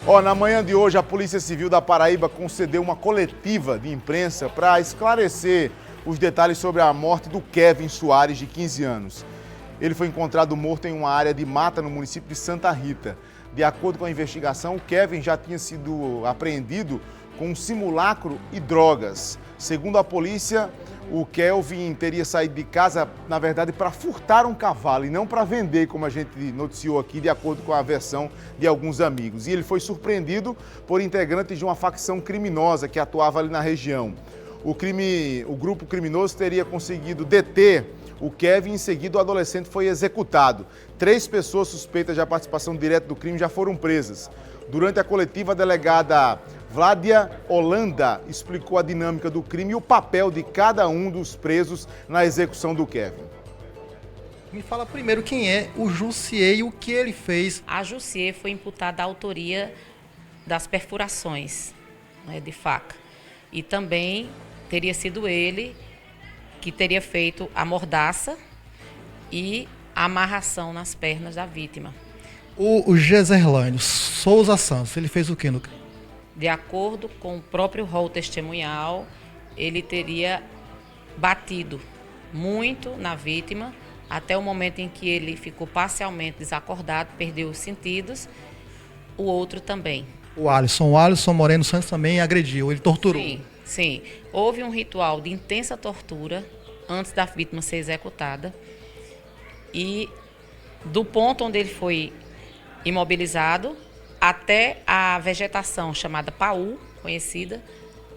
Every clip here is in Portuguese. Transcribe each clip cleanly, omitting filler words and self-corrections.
Na manhã de hoje, a Polícia Civil da Paraíba concedeu uma coletiva de imprensa para esclarecer os detalhes sobre a morte do Kevin Soares, de 15 anos. Ele foi encontrado morto em uma área de mata no município de Santa Rita. De acordo com a investigação, o Kevin já tinha sido apreendido com um simulacro e drogas. Segundo a polícia, o Kelvin teria saído de casa, na verdade, para furtar um cavalo e não para vender, como a gente noticiou aqui, de acordo com a versão de alguns amigos. E ele foi surpreendido por integrantes de uma facção criminosa que atuava ali na região. O grupo criminoso teria conseguido deter o Kevin e, em seguida, o adolescente foi executado. 3 pessoas suspeitas de participação direta do crime já foram presas. Durante a coletiva, a delegada Vládia Holanda explicou a dinâmica do crime e o papel de cada um dos presos na execução do Kevin. Me fala primeiro quem é o Jussier e o que ele fez. A Jussier foi imputada a autoria das perfurações, né, de faca. E também teria sido ele que teria feito a mordaça e a amarração nas pernas da vítima. O Geserlânio Souza Santos, ele fez o que no crime? De acordo com o próprio rol testemunhal, ele teria batido muito na vítima até o momento em que ele ficou parcialmente desacordado, perdeu os sentidos, o outro também. O Alisson Moreno Santos também agrediu, ele torturou. Sim. Houve um ritual de intensa tortura antes da vítima ser executada e do ponto onde ele foi imobilizado até a vegetação chamada paú, conhecida,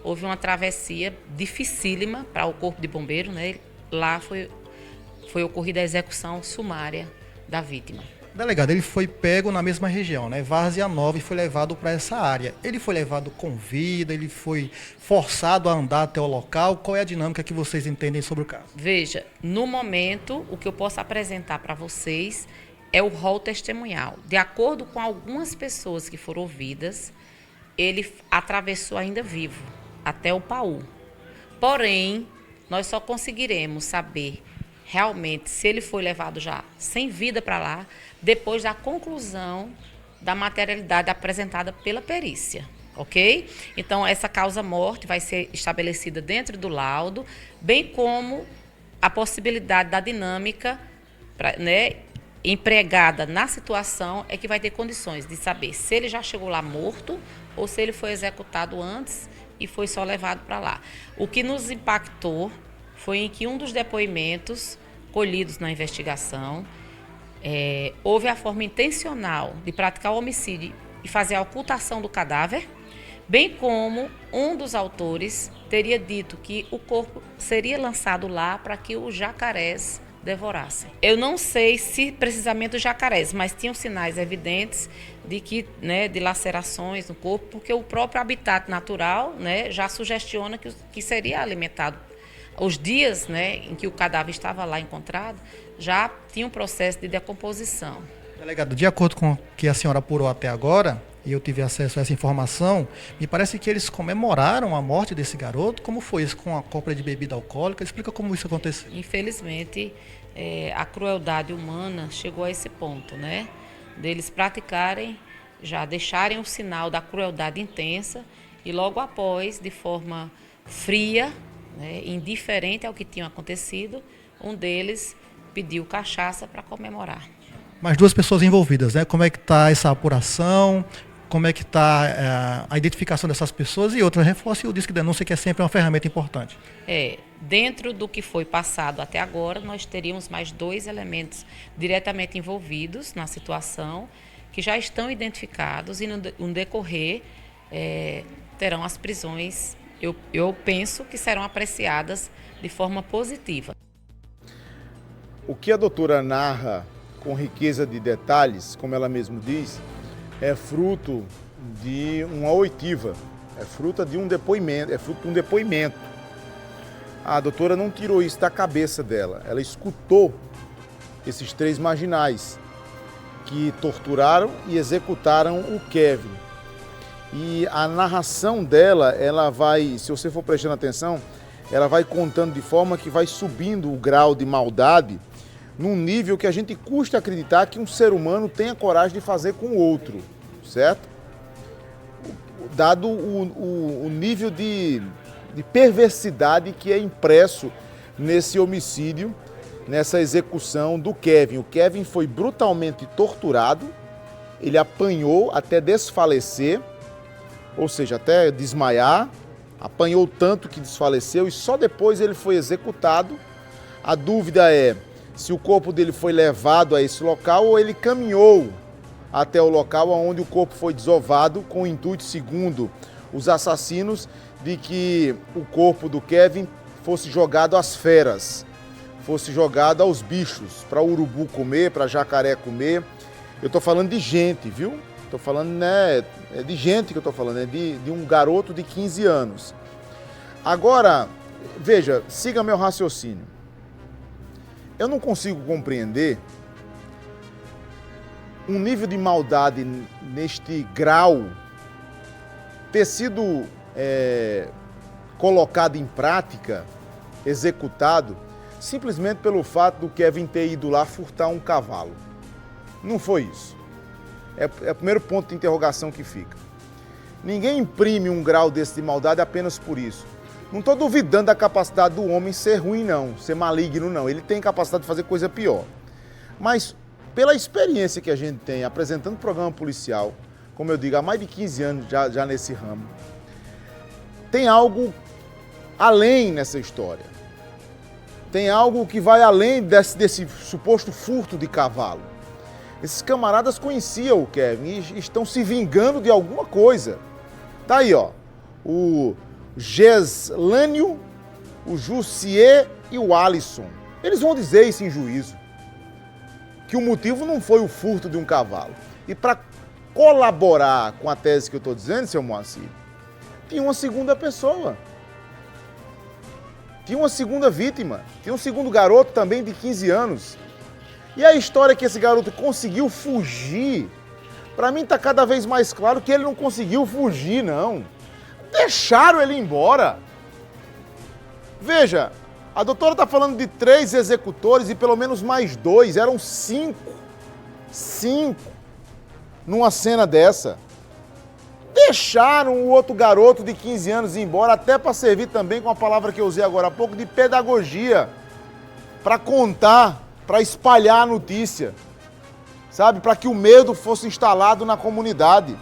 houve uma travessia dificílima para o corpo de bombeiro, né? Lá foi ocorrida a execução sumária da vítima. Delegado, ele foi pego na mesma região, né? Várzea Nova, e foi levado para essa área. Ele foi levado com vida, ele foi forçado a andar até o local. Qual é a dinâmica que vocês entendem sobre o caso? Veja, no momento, o que eu posso apresentar para vocês é o rol testemunhal. De acordo com algumas pessoas que foram ouvidas, ele atravessou ainda vivo até o paú. Porém, nós só conseguiremos saber realmente se ele foi levado já sem vida para lá, depois da conclusão da materialidade apresentada pela perícia, ok? Então, essa causa-morte vai ser estabelecida dentro do laudo, bem como a possibilidade da dinâmica, né, empregada na situação, é que vai ter condições de saber se ele já chegou lá morto ou se ele foi executado antes e foi só levado para lá. O que nos impactou foi em que um dos depoimentos colhidos na investigação houve a forma intencional de praticar o homicídio e fazer a ocultação do cadáver, bem como um dos autores teria dito que o corpo seria lançado lá para que os jacarés devorassem. Eu não sei se precisamente os jacarés, mas tinham sinais evidentes de que, né, de lacerações no corpo, porque o próprio habitat natural, né, já sugestiona que seria alimentado. Os dias, né, em que o cadáver estava lá encontrado, já tinha um processo de decomposição. Delegado, de acordo com o que a senhora apurou até agora, e eu tive acesso a essa informação, me parece que eles comemoraram a morte desse garoto. Como foi isso com a compra de bebida alcoólica? Explica como isso aconteceu. Infelizmente, a crueldade humana chegou a esse ponto, né? Deles praticarem, já deixarem o sinal da crueldade intensa e logo após, de forma fria, né, indiferente ao que tinha acontecido, um deles pediu cachaça para comemorar. Mais 2 pessoas envolvidas, né? Como é que está essa apuração? Como é que está a identificação dessas pessoas? E outra, reforça o disco de denúncia, que é sempre uma ferramenta importante. Dentro do que foi passado até agora, nós teríamos mais 2 elementos diretamente envolvidos na situação, que já estão identificados e no decorrer terão as prisões. Eu penso que serão apreciadas de forma positiva. O que a doutora narra com riqueza de detalhes, como ela mesmo diz, é fruto de uma oitiva, é fruto de um depoimento, A doutora não tirou isso da cabeça dela, ela escutou esses 3 marginais que torturaram e executaram o Kevin. E a narração dela, ela vai, se você for prestando atenção, ela vai contando de forma que vai subindo o grau de maldade num nível que a gente custa acreditar que um ser humano tenha coragem de fazer com o outro, certo? dado o nível de perversidade que é impresso nesse homicídio, nessa execução do Kevin. O Kevin foi brutalmente torturado, ele apanhou até desfalecer, ou seja, até desmaiar, apanhou tanto que desfaleceu e só depois ele foi executado. A dúvida é se o corpo dele foi levado a esse local ou ele caminhou até o local onde o corpo foi desovado com o intuito, segundo os assassinos, de que o corpo do Kevin fosse jogado às feras, fosse jogado aos bichos, para o urubu comer, para jacaré comer. Eu tô falando de gente, viu? Tô falando, né, é de gente que eu tô falando, é de um garoto de 15 anos. Agora, veja, siga meu raciocínio. Eu não consigo compreender um nível de maldade neste grau ter sido colocado em prática, executado, simplesmente pelo fato do Kevin ter ido lá furtar um cavalo. Não foi isso. É o primeiro ponto de interrogação que fica. Ninguém imprime um grau desse de maldade apenas por isso. Não estou duvidando da capacidade do homem ser ruim, não, ser maligno, não. Ele tem capacidade de fazer coisa pior. Mas, pela experiência que a gente tem apresentando programa policial, como eu digo, há mais de 15 anos já nesse ramo, tem algo além nessa história. Tem algo que vai além desse suposto furto de cavalo. Esses camaradas conheciam o Kevin e estão se vingando de alguma coisa. Tá aí, ó, o Geslânio, o Jussier e o Alisson. Eles vão dizer isso em juízo, que o motivo não foi o furto de um cavalo. E para colaborar com a tese que eu estou dizendo, seu Moacir, tinha uma segunda pessoa. Tinha uma segunda vítima. Tinha um segundo garoto também de 15 anos. E a história que esse garoto conseguiu fugir, para mim está cada vez mais claro que ele não conseguiu fugir, não. Deixaram ele embora. Veja, a doutora está falando de 3 executores e pelo menos mais 2. Eram 5. 5 numa cena dessa. Deixaram o outro garoto de 15 anos ir embora, até para servir também, com a palavra que eu usei agora há pouco, de pedagogia. Para contar, para espalhar a notícia. Sabe? Para que o medo fosse instalado na comunidade.